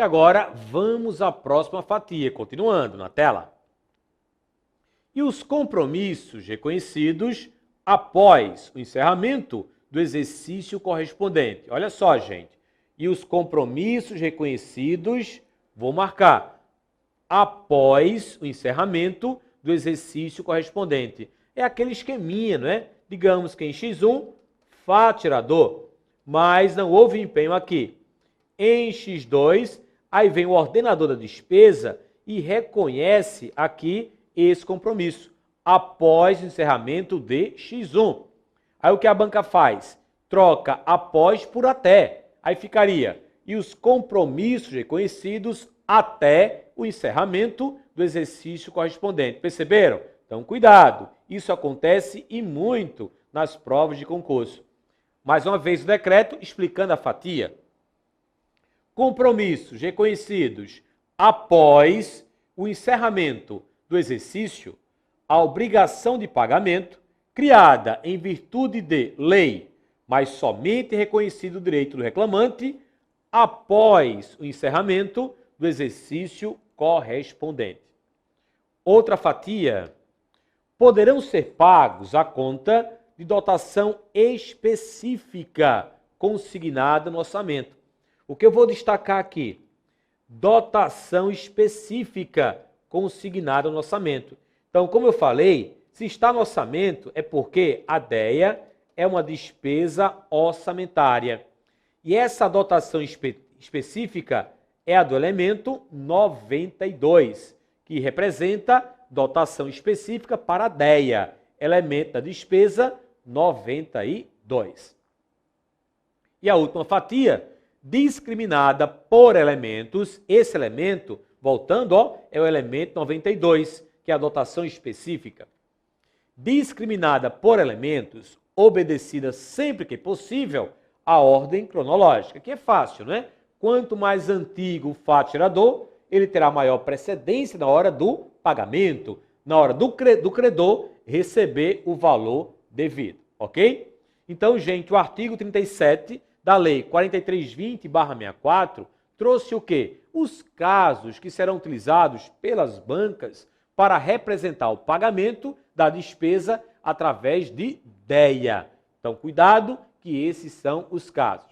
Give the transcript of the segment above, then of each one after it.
agora vamos à próxima fatia, continuando na tela. E os compromissos reconhecidos após o encerramento do exercício correspondente. Olha só, gente. E os compromissos reconhecidos, vou marcar, após o encerramento do exercício correspondente. É aquele esqueminha, não é? Digamos que em X1, Fá tirador, mas não houve empenho aqui. Em X2, aí vem o ordenador da despesa e reconhece aqui esse compromisso, após o encerramento de X1. Aí o que a banca faz? Troca após por até. Aí ficaria, e os compromissos reconhecidos até o encerramento do exercício correspondente. Perceberam? Então, cuidado. Isso acontece e muito nas provas de concurso. Mais uma vez o decreto explicando a fatia. Compromissos reconhecidos após o encerramento do exercício, a obrigação de pagamento criada em virtude de lei, mas somente reconhecido o direito do reclamante após o encerramento do exercício correspondente. Outra fatia, poderão ser pagos à conta de dotação específica consignada no orçamento. O que eu vou destacar aqui? Dotação específica consignada no orçamento. Então, como eu falei, se está no orçamento é porque a DEA é uma despesa orçamentária. E essa dotação específica é a do elemento 92, que representa dotação específica para a DEA, elemento da despesa 92. E a última fatia, discriminada por elementos, esse elemento, voltando, é o elemento 92, que é a dotação específica. Discriminada por elementos, obedecida sempre que possível à ordem cronológica, que é fácil, não é? Quanto mais antigo o fato gerador, ele terá maior precedência na hora do pagamento, na hora do credor receber o valor devido, ok? Então, gente, o artigo 37 da Lei 4320/64 trouxe o quê? Os casos que serão utilizados pelas bancas para representar o pagamento da despesa através de DEA. Então, cuidado que esses são os casos.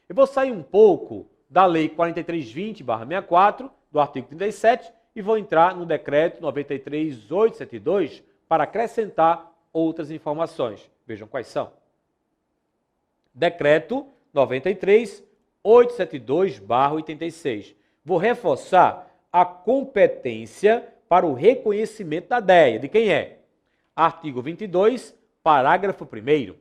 Eu vou sair um pouco da Lei 4320/64, do artigo 37, e vou entrar no decreto 93.872 para acrescentar outras informações. Vejam quais são. Decreto 93.872/86. Vou reforçar a competência para o reconhecimento da DEA. De quem é? Artigo 22, parágrafo 1º.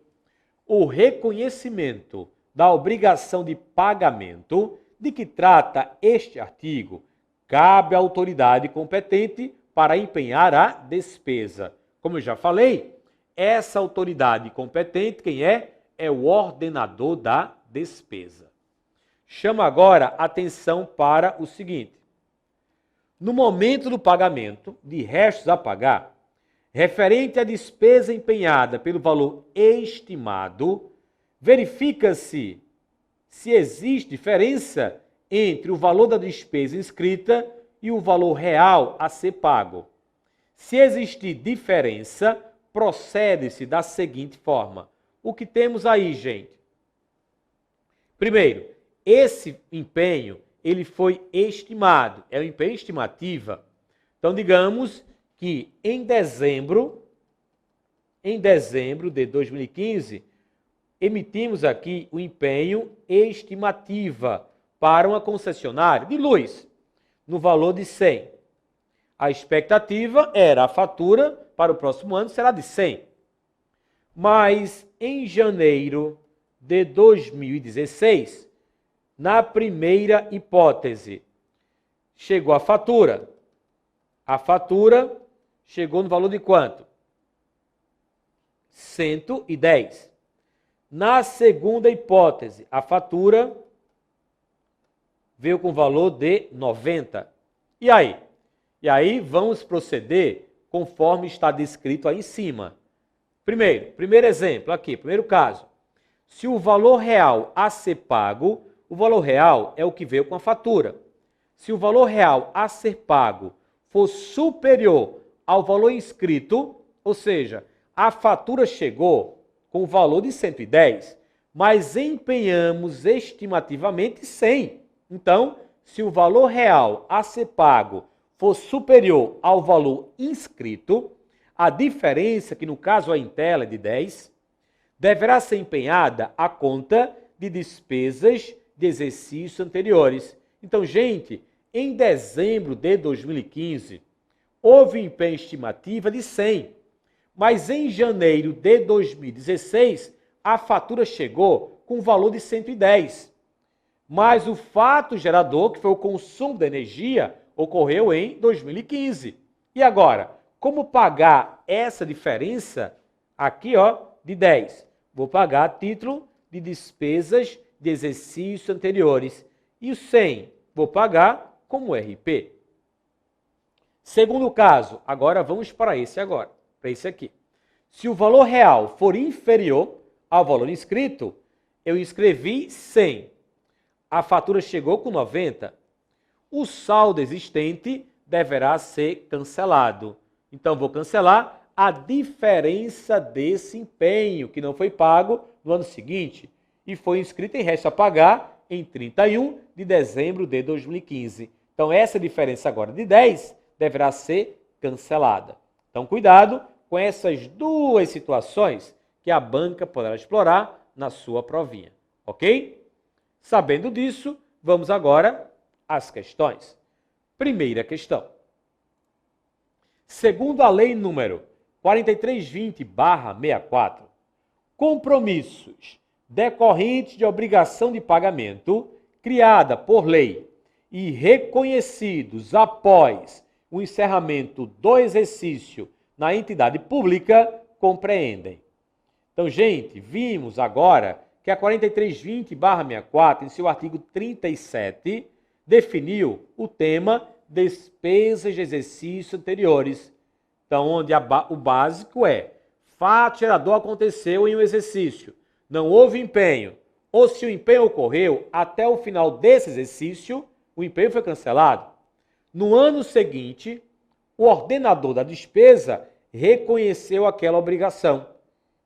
O reconhecimento da obrigação de pagamento de que trata este artigo cabe à autoridade competente para empenhar a despesa. Como eu já falei, essa autoridade competente, quem é? É o ordenador da despesa. Chamo agora atenção para o seguinte. No momento do pagamento de restos a pagar, referente à despesa empenhada pelo valor estimado, verifica-se se existe diferença entre o valor da despesa inscrita e o valor real a ser pago. Se existir diferença, procede-se da seguinte forma. O que temos aí, gente? Primeiro, esse empenho ele foi estimado, é uma empenho estimativa. Então, digamos que em dezembro de 2015, emitimos aqui o empenho estimativa para uma concessionária de luz, no valor de 100. A expectativa era a fatura para o próximo ano será de 100. Mas em janeiro de 2016, na primeira hipótese, chegou a fatura. A fatura chegou no valor de quanto? 110. Na segunda hipótese, a fatura veio com valor de 90. E aí? E aí vamos proceder conforme está descrito aí em cima. Primeiro exemplo aqui, primeiro caso. Se o valor real a ser pago, o valor real é o que veio com a fatura. se o valor real a ser pago for superior ao valor inscrito, ou seja, a fatura chegou com o valor de 110, mas empenhamos estimativamente 100. Então, se o valor real a ser pago for superior ao valor inscrito, a diferença, que no caso a Intela é de 10, deverá ser empenhada a conta de despesas de exercícios anteriores. Então, gente, em dezembro de 2015, houve empenho estimativa de 100, mas em janeiro de 2016, a fatura chegou com o valor de 110. Mas o fato gerador, que foi o consumo da energia, ocorreu em 2015. E agora, como pagar essa diferença aqui, de 10? Vou pagar a título de despesas de exercícios anteriores. E o 100, vou pagar como RP. Segundo caso, agora vamos para esse aqui. Se o valor real for inferior ao valor inscrito, eu inscrevi 100. A fatura chegou com 90. O saldo existente deverá ser cancelado. Então, vou cancelar a diferença desse empenho que não foi pago no ano seguinte e foi inscrito em resto a pagar em 31 de dezembro de 2015. Então, essa diferença agora de 10 deverá ser cancelada. Então, cuidado com essas duas situações que a banca poderá explorar na sua provinha, ok? Sabendo disso, vamos agora às questões. Primeira questão. Segundo a lei número 4320/64, compromissos decorrentes de obrigação de pagamento criada por lei e reconhecidos após o encerramento do exercício na entidade pública compreendem. Então, gente, vimos agora que a 4320/64, em seu artigo 37, definiu o tema despesas de exercícios anteriores. Então, onde o básico é fato gerador aconteceu em um exercício, não houve empenho, ou se o empenho ocorreu até o final desse exercício, o empenho foi cancelado. No ano seguinte, o ordenador da despesa reconheceu aquela obrigação.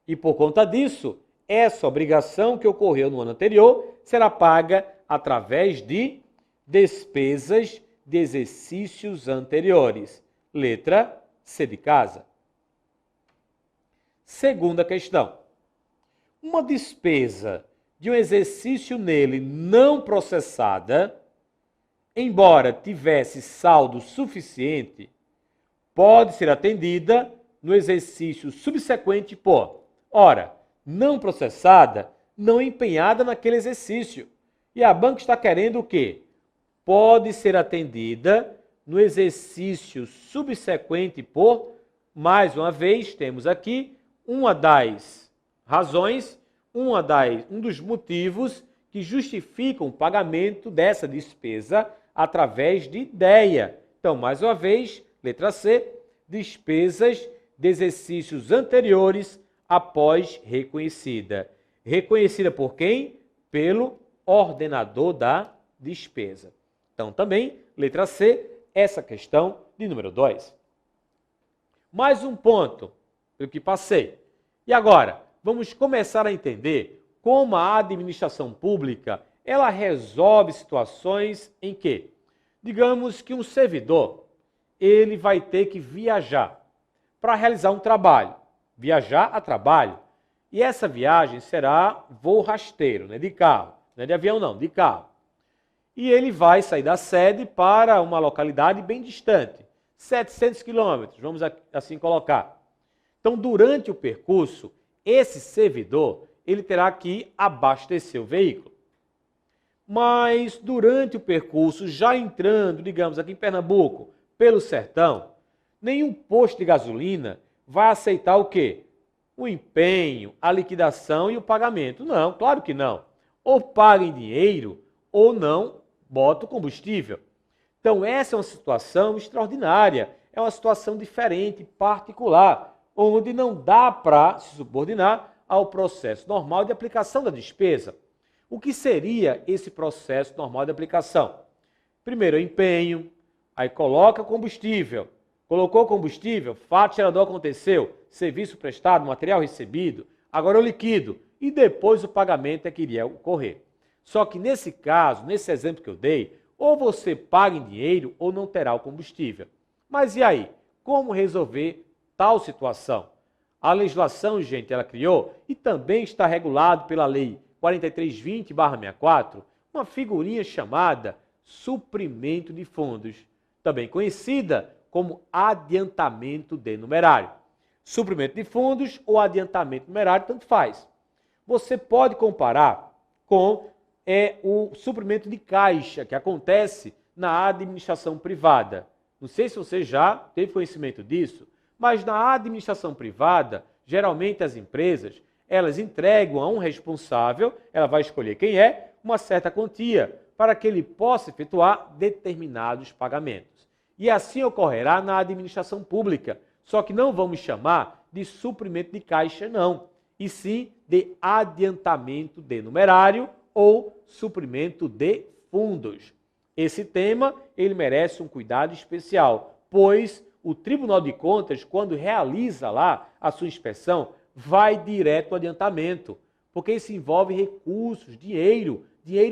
E por conta disso, essa obrigação que ocorreu no ano anterior será paga através de despesas de exercícios anteriores. Letra C de casa. Segunda questão. Uma despesa de um exercício nele não processada, embora tivesse saldo suficiente, pode ser atendida no exercício subsequente por, ora, não processada, não empenhada naquele exercício. E a banca está querendo o quê? Pode ser atendida no exercício subsequente por, mais uma vez, temos aqui uma das razões, um dos motivos que justificam o pagamento dessa despesa através de ideia. Então, mais uma vez, letra C, despesas de exercícios anteriores após reconhecida. Reconhecida por quem? Pelo ordenador da despesa. Então, também, letra C, essa questão de número 2. Mais um ponto pelo que passei. E agora, vamos começar a entender como a administração pública ela resolve situações em que, digamos que um servidor, ele vai ter que viajar para realizar um trabalho, viajar a trabalho. E essa viagem será voo rasteiro, né, de carro, não é de avião não, de carro. E ele vai sair da sede para uma localidade bem distante, 700 quilômetros, vamos assim colocar. Então, durante o percurso, esse servidor ele terá que abastecer o veículo. Mas, durante o percurso, já entrando, digamos, aqui em Pernambuco, pelo sertão, nenhum posto de gasolina vai aceitar o quê? O empenho, a liquidação e o pagamento. Não, claro que não. Ou paga em dinheiro, ou não bota o combustível. Então, essa é uma situação extraordinária, é uma situação diferente, particular, onde não dá para se subordinar ao processo normal de aplicação da despesa. O que seria esse processo normal de aplicação? Primeiro, empenho, aí coloca combustível. Colocou combustível, fato gerador aconteceu, serviço prestado, material recebido, agora eu liquido e depois o pagamento é que iria ocorrer. Só que nesse caso, nesse exemplo que eu dei, ou você paga em dinheiro ou não terá o combustível. Mas e aí? Como resolver tal situação? A legislação, gente, ela criou e também está regulado pela Lei 4320/64, uma figurinha chamada suprimento de fundos, também conhecida como adiantamento de numerário. Suprimento de fundos ou adiantamento numerário, tanto faz. Você pode comparar com o suprimento de caixa, que acontece na administração privada. Não sei se você já teve conhecimento disso, mas na administração privada, geralmente as empresas, elas entregam a um responsável, ela vai escolher quem é, uma certa quantia, para que ele possa efetuar determinados pagamentos. E assim ocorrerá na administração pública, só que não vamos chamar de suprimento de caixa, não, e sim de adiantamento de numerário ou suprimento de fundos. Esse tema, ele merece um cuidado especial, pois o Tribunal de Contas, quando realiza lá a sua inspeção, vai direto ao adiantamento, porque isso envolve recursos, dinheiro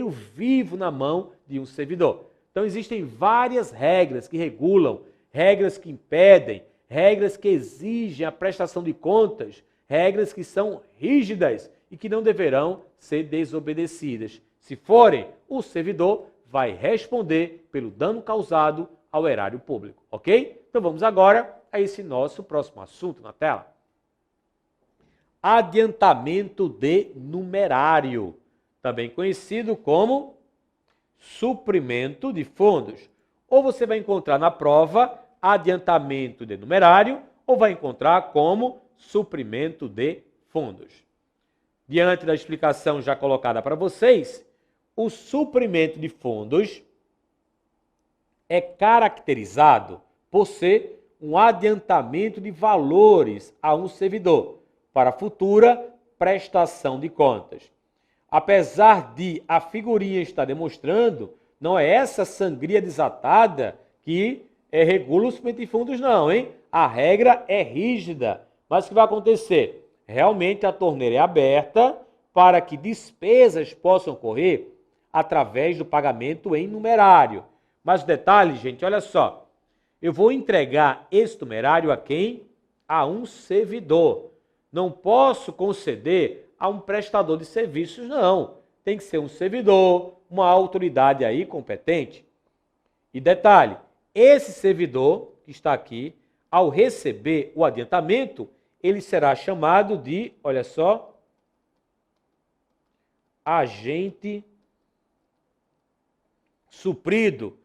vivo na mão de um servidor. Então existem várias regras que regulam, regras que impedem, regras que exigem a prestação de contas, regras que são rígidas e que não deverão ser desobedecidas. Se forem, o servidor vai responder pelo dano causado ao erário público, ok? Então vamos agora a esse nosso próximo assunto na tela. Adiantamento de numerário, também conhecido como suprimento de fundos. Ou você vai encontrar na prova adiantamento de numerário, ou vai encontrar como suprimento de fundos. Diante da explicação já colocada para vocês, o suprimento de fundos é caracterizado por ser um adiantamento de valores a um servidor para futura prestação de contas. Apesar de a figurinha estar demonstrando, não é essa sangria desatada que regula o suprimento de fundos, não, hein? A regra é rígida, mas o que vai acontecer? Realmente a torneira é aberta para que despesas possam ocorrer através do pagamento em numerário. Mas o detalhe, gente, olha só, eu vou entregar esse numerário a quem? A um servidor. Não posso conceder a um prestador de serviços, não. Tem que ser um servidor, uma autoridade aí competente. E detalhe, esse servidor que está aqui, ao receber o adiantamento, ele será chamado de, olha só, agente suprido.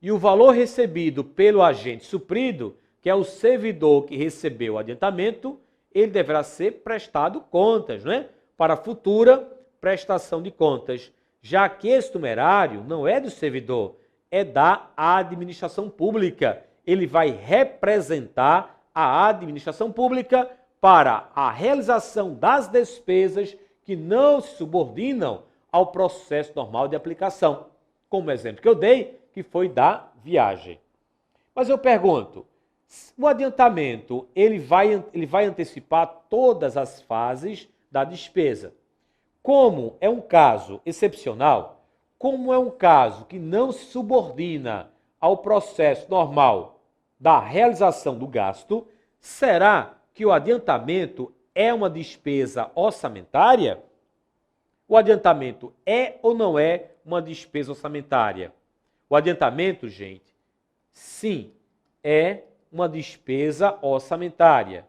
E o valor recebido pelo agente suprido, que é o servidor que recebeu o adiantamento, ele deverá ser prestado contas, não é? Para futura prestação de contas, já que esse numerário não é do servidor, é da administração pública. Ele vai representar a administração pública para a realização das despesas que não se subordinam ao processo normal de aplicação, como o exemplo que eu dei, que foi da viagem. Mas eu pergunto, o adiantamento ele vai antecipar todas as fases da despesa. Como é um caso excepcional, como é um caso que não se subordina ao processo normal da realização do gasto, será que o adiantamento é uma despesa orçamentária? O adiantamento é ou não é uma despesa orçamentária? O adiantamento, gente, sim, é uma despesa orçamentária.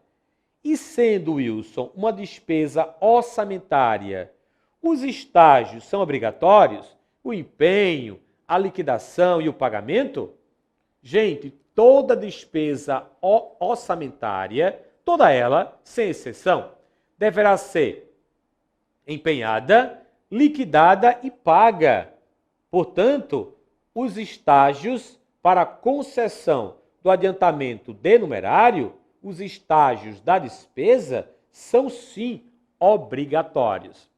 E sendo, Wilson, uma despesa orçamentária, os estágios são obrigatórios? O empenho, a liquidação e o pagamento? Gente, toda despesa orçamentária, toda ela, sem exceção, deverá ser empenhada, liquidada e paga. Portanto, os estágios para concessão do adiantamento de numerário, os estágios da despesa, são sim obrigatórios.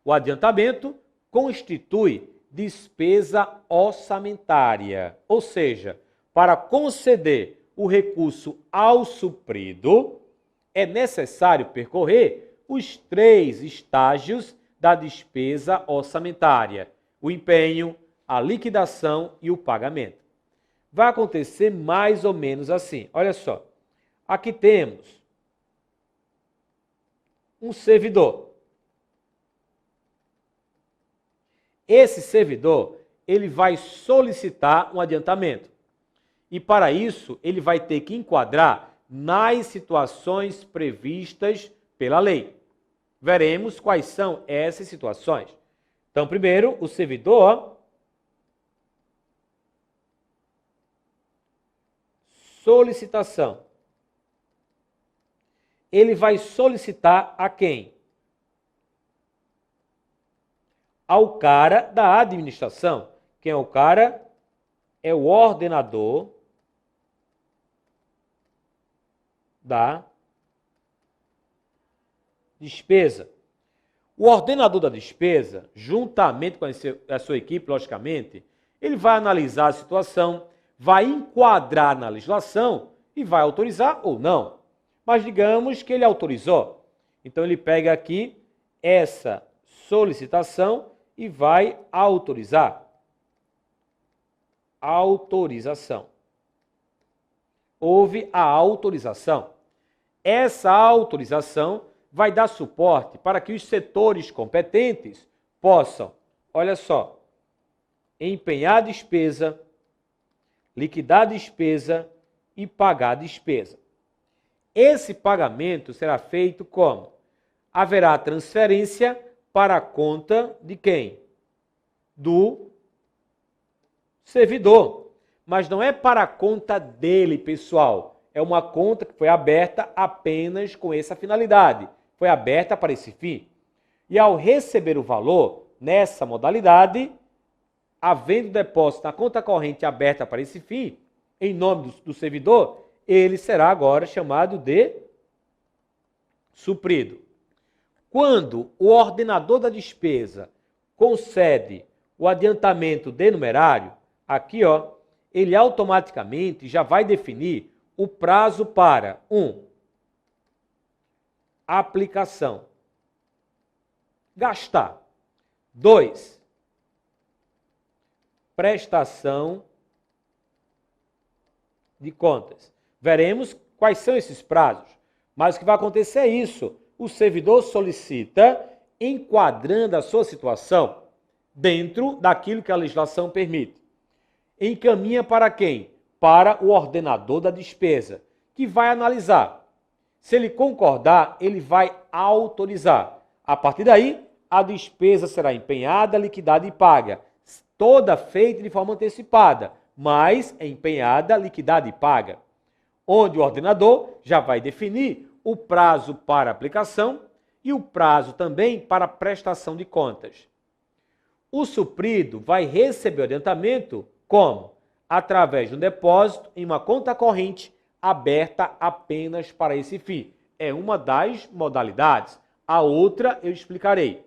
O adiantamento constitui despesa orçamentária. Ou seja, para conceder o recurso ao suprido, é necessário percorrer os 3 estágios da despesa orçamentária: o empenho, a liquidação e o pagamento. Vai acontecer mais ou menos assim. Olha só, aqui temos um servidor. Esse servidor, ele vai solicitar um adiantamento. E para isso, ele vai ter que enquadrar nas situações previstas pela lei. Veremos quais são essas situações. Então, primeiro, o servidor solicitação. Ele vai solicitar a quem? Ao cara da administração. Quem é o cara? É o ordenador da despesa. O ordenador da despesa, juntamente com a sua equipe, logicamente, ele vai analisar a situação, vai enquadrar na legislação e vai autorizar ou não. Mas digamos que ele autorizou. Então ele pega aqui essa solicitação e vai autorizar. Autorização. Houve a autorização. Essa autorização vai dar suporte para que os setores competentes possam, olha só, empenhar a despesa, liquidar a despesa e pagar a despesa. Esse pagamento será feito como? Haverá transferência para a conta de quem? Do servidor. Mas não é para a conta dele, pessoal. É uma conta que foi aberta apenas com essa finalidade. Foi aberta para esse fim. E ao receber o valor nessa modalidade, havendo depósito na conta corrente aberta para esse fim, em nome do servidor, ele será agora chamado de suprido. Quando o ordenador da despesa concede o adiantamento de numerário, aqui, ó, ele automaticamente já vai definir o prazo para 1. Aplicação. Gastar. 2. Prestação de contas. Veremos quais são esses prazos. Mas o que vai acontecer é isso. O servidor solicita, enquadrando a sua situação dentro daquilo que a legislação permite. Encaminha para quem? Para o ordenador da despesa, que vai analisar. Se ele concordar, ele vai autorizar. A partir daí, a despesa será empenhada, liquidada e paga. Toda feita de forma antecipada, mas empenhada, liquidada e paga. Onde o ordenador já vai definir o prazo para aplicação e o prazo também para prestação de contas. O suprido vai receber o adiantamento como? Através de um depósito em uma conta corrente aberta apenas para esse fim. É uma das modalidades. A outra eu explicarei.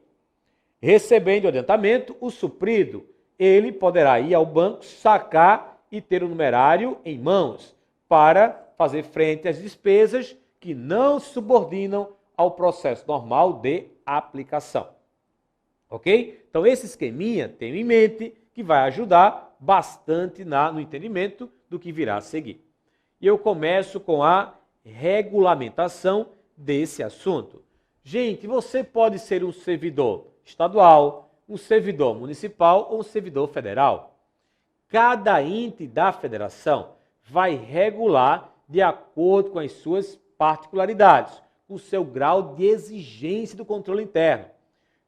Recebendo o adiantamento, o suprido, ele poderá ir ao banco, sacar e ter o numerário em mãos para fazer frente às despesas que não se subordinam ao processo normal de aplicação. Ok? Então, esse esqueminha, tenho em mente, que vai ajudar bastante no entendimento do que virá a seguir. E eu começo com a regulamentação desse assunto. Gente, você pode ser um servidor estadual, um servidor municipal ou um servidor federal. Cada ente da federação vai regular de acordo com as suas particularidades, com o seu grau de exigência do controle interno.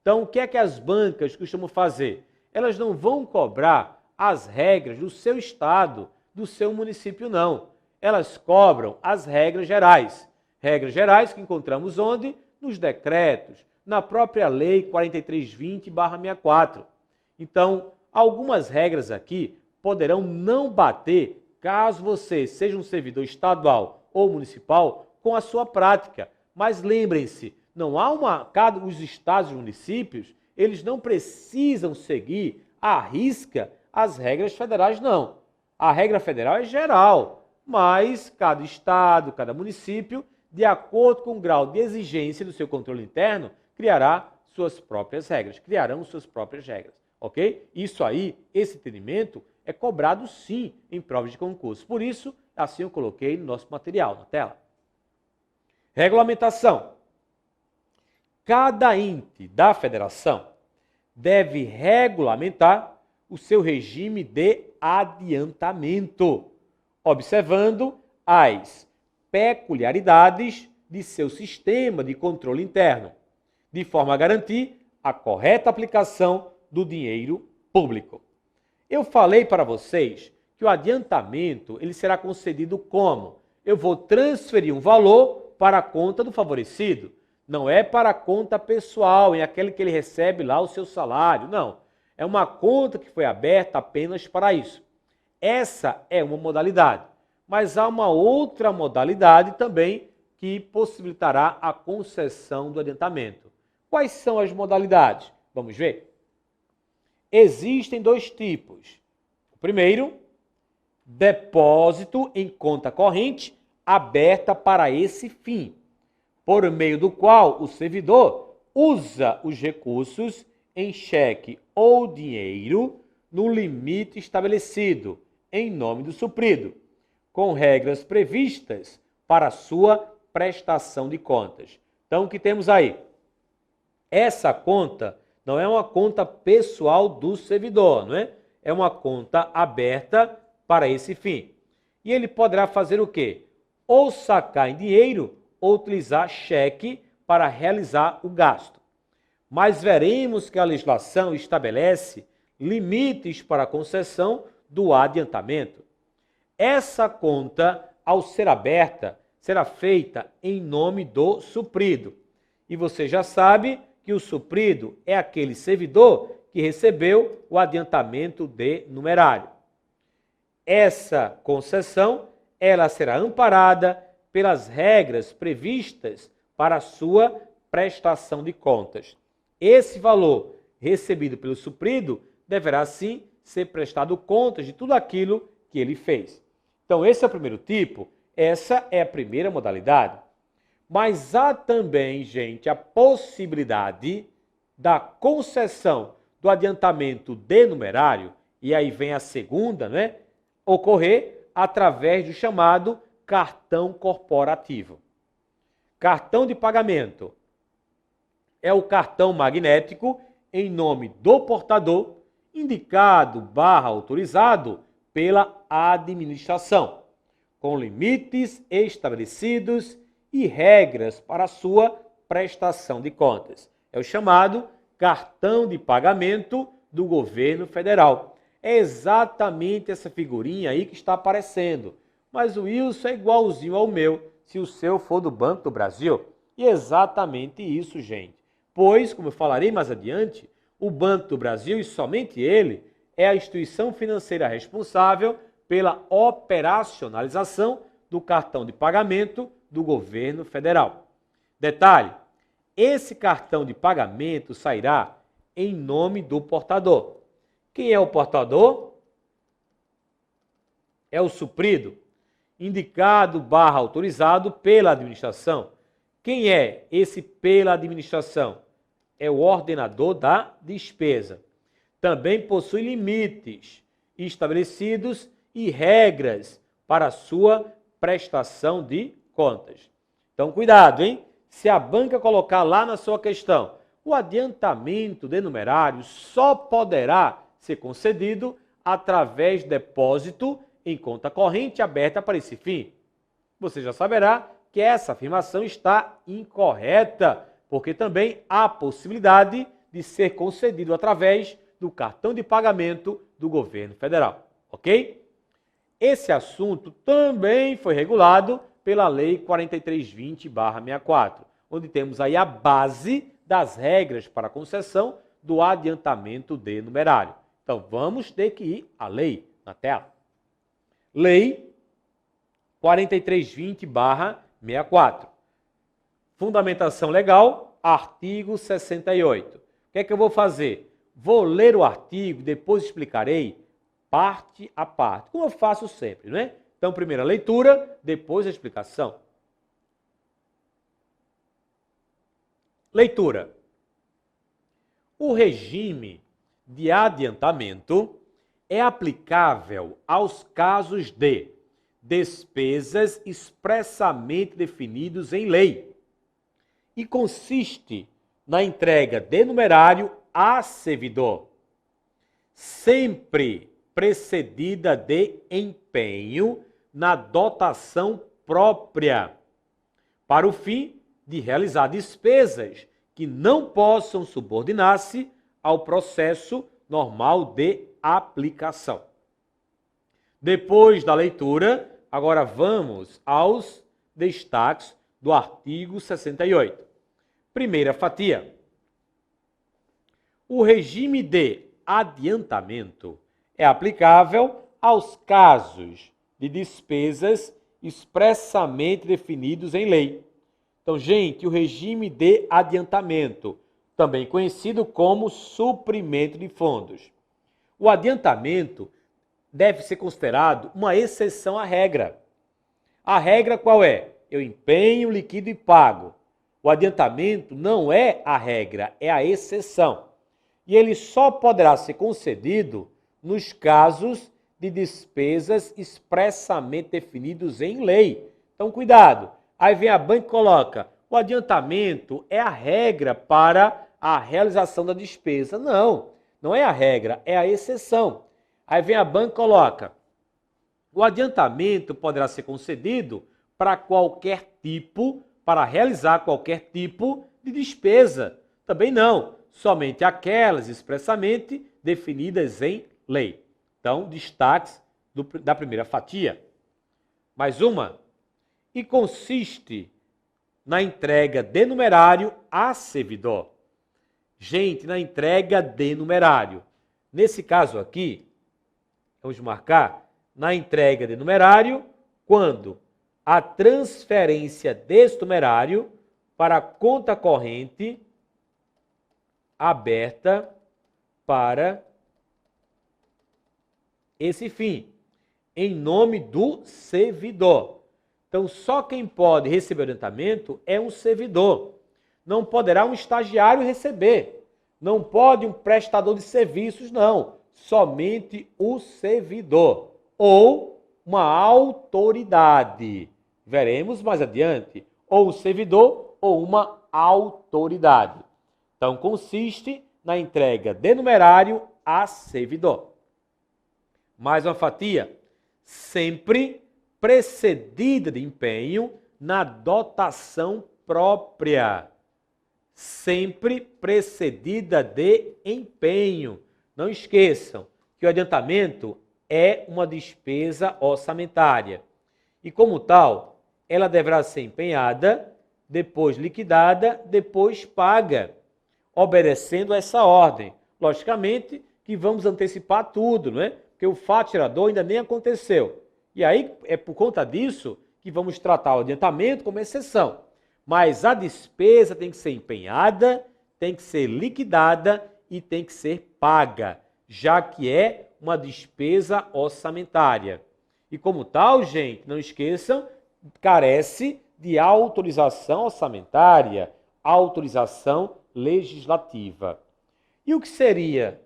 Então, o que é que as bancas costumam fazer? Elas não vão cobrar as regras do seu estado, do seu município, não. Elas cobram as regras gerais. Regras gerais que encontramos onde? Nos decretos, na própria Lei 4320/64. Então, algumas regras aqui poderão não bater caso você seja um servidor estadual ou municipal com a sua prática. Mas lembrem-se, não há os estados e municípios, eles não precisam seguir à risca as regras federais, não. A regra federal é geral, mas cada estado, cada município, de acordo com o grau de exigência do seu controle interno, criarão suas próprias regras, ok? Isso aí, esse entendimento, é cobrado sim em provas de concurso. Por isso, assim eu coloquei no nosso material, na tela. Regulamentação. Cada ente da federação deve regulamentar o seu regime de adiantamento, observando as peculiaridades de seu sistema de controle interno, de forma a garantir a correta aplicação do dinheiro público. Eu falei para vocês que o adiantamento ele será concedido como? Eu vou transferir um valor para a conta do favorecido. Não é para a conta pessoal, em aquele que ele recebe lá o seu salário. Não. É uma conta que foi aberta apenas para isso. Essa é uma modalidade. Mas há uma outra modalidade também que possibilitará a concessão do adiantamento. Quais são as modalidades? Vamos ver? Existem dois tipos. O primeiro, depósito em conta corrente aberta para esse fim, por meio do qual o servidor usa os recursos em cheque ou dinheiro no limite estabelecido em nome do suprido, com regras previstas para sua prestação de contas. Então, o que temos aí? Essa conta não é uma conta pessoal do servidor, não é? É uma conta aberta para esse fim. E ele poderá fazer o quê? Ou sacar em dinheiro ou utilizar cheque para realizar o gasto. Mas veremos que a legislação estabelece limites para a concessão do adiantamento. Essa conta, ao ser aberta, será feita em nome do suprido. E você já sabe que o suprido é aquele servidor que recebeu o adiantamento de numerário. Essa concessão, ela será amparada pelas regras previstas para a sua prestação de contas. Esse valor recebido pelo suprido deverá, sim, ser prestado contas de tudo aquilo que ele fez. Então, esse é o primeiro tipo, essa é a primeira modalidade. Mas há também, gente, a possibilidade da concessão do adiantamento de numerário, e aí vem a segunda, né? Ocorrer através do chamado cartão corporativo. Cartão de pagamento é o cartão magnético em nome do portador, indicado / autorizado pela administração, com limites estabelecidos e regras para sua prestação de contas. É o chamado cartão de pagamento do governo federal. É exatamente essa figurinha aí que está aparecendo. Mas o Wilson é igualzinho ao meu, se o seu for do Banco do Brasil. E é exatamente isso, gente. Pois, como eu falarei mais adiante, o Banco do Brasil, e somente ele, é a instituição financeira responsável pela operacionalização do cartão de pagamento do governo federal. Detalhe, esse cartão de pagamento sairá em nome do portador. Quem é o portador? É o suprido, indicado / autorizado pela administração. Quem é esse pela administração? É o ordenador da despesa. Também possui limites estabelecidos e regras para a sua prestação de contas. Então, cuidado, hein? Se a banca colocar lá na sua questão, o adiantamento de numerário só poderá ser concedido através de depósito em conta corrente aberta para esse fim. Você já saberá que essa afirmação está incorreta, porque também há possibilidade de ser concedido através do cartão de pagamento do governo federal, ok? Esse assunto também foi regulado pela Lei 4320/64, onde temos aí a base das regras para a concessão do adiantamento de numerário. Então, vamos ter que ir à lei na tela. Lei 4320/64. Fundamentação legal, artigo 68. O que é que eu vou fazer? Vou ler o artigo, depois explicarei parte a parte, como eu faço sempre, não é? Então, primeiro a leitura, depois a explicação. Leitura. O regime de adiantamento é aplicável aos casos de despesas expressamente definidos em lei e consiste na entrega de numerário a servidor, sempre precedida de empenho na dotação própria, para o fim de realizar despesas que não possam subordinar-se ao processo normal de aplicação. Depois da leitura, agora vamos aos destaques do artigo 68. Primeira fatia. O regime de adiantamento é aplicável aos casos de despesas expressamente definidos em lei. Então, gente, o regime de adiantamento, também conhecido como suprimento de fundos. O adiantamento deve ser considerado uma exceção à regra. A regra qual é? Eu empenho, liquido e pago. O adiantamento não é a regra, é a exceção. E ele só poderá ser concedido nos casos de despesas expressamente definidos em lei. Então, cuidado. Aí vem a banca e coloca, o adiantamento é a regra para a realização da despesa. Não, não é a regra, é a exceção. Aí vem a banca e coloca, o adiantamento poderá ser concedido para qualquer tipo, para realizar qualquer tipo de despesa. Também não, somente aquelas expressamente definidas em lei. Então, destaques da primeira fatia. Mais uma. E consiste na entrega de numerário a servidor. Gente, na entrega de numerário. Nesse caso aqui, vamos marcar na entrega de numerário quando a transferência desse numerário para a conta corrente aberta para esse fim, em nome do servidor. Então, só quem pode receber o adiantamento é um servidor. Não poderá um estagiário receber. Não pode um prestador de serviços, não. Somente o servidor. Ou uma autoridade. Veremos mais adiante. Ou um servidor ou uma autoridade. Então, consiste na entrega de numerário a servidor. Mais uma fatia. Sempre precedida de empenho na dotação própria. Sempre precedida de empenho. Não esqueçam que o adiantamento é uma despesa orçamentária. E como tal, ela deverá ser empenhada, depois liquidada, depois paga, obedecendo a essa ordem. Logicamente que vamos antecipar tudo, não é? Porque o fato gerador ainda nem aconteceu. E aí, é por conta disso que vamos tratar o adiantamento como exceção. Mas a despesa tem que ser empenhada, tem que ser liquidada e tem que ser paga, já que é uma despesa orçamentária. E como tal, gente, não esqueçam, carece de autorização orçamentária, autorização legislativa. E o que seria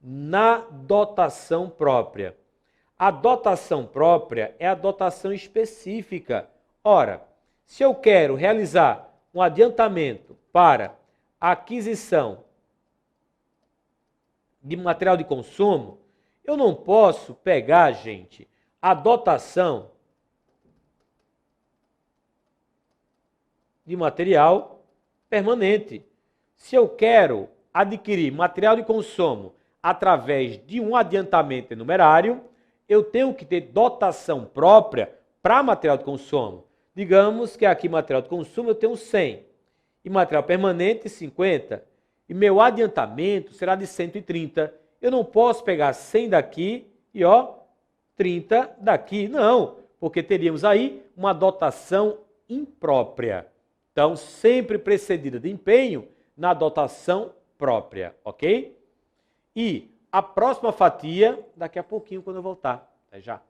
na dotação própria? A dotação própria é a dotação específica. Ora, se eu quero realizar um adiantamento para aquisição de material de consumo, eu não posso pegar, gente, a dotação de material permanente. Se eu quero adquirir material de consumo através de um adiantamento em numerário, eu tenho que ter dotação própria para material de consumo. Digamos que aqui material de consumo eu tenho 100 e material permanente 50 e meu adiantamento será de 130. Eu não posso pegar 100 daqui e 30 daqui, não, porque teríamos aí uma dotação imprópria. Então, sempre precedida de empenho na dotação própria, ok? E a próxima fatia, daqui a pouquinho, quando eu voltar. Até já.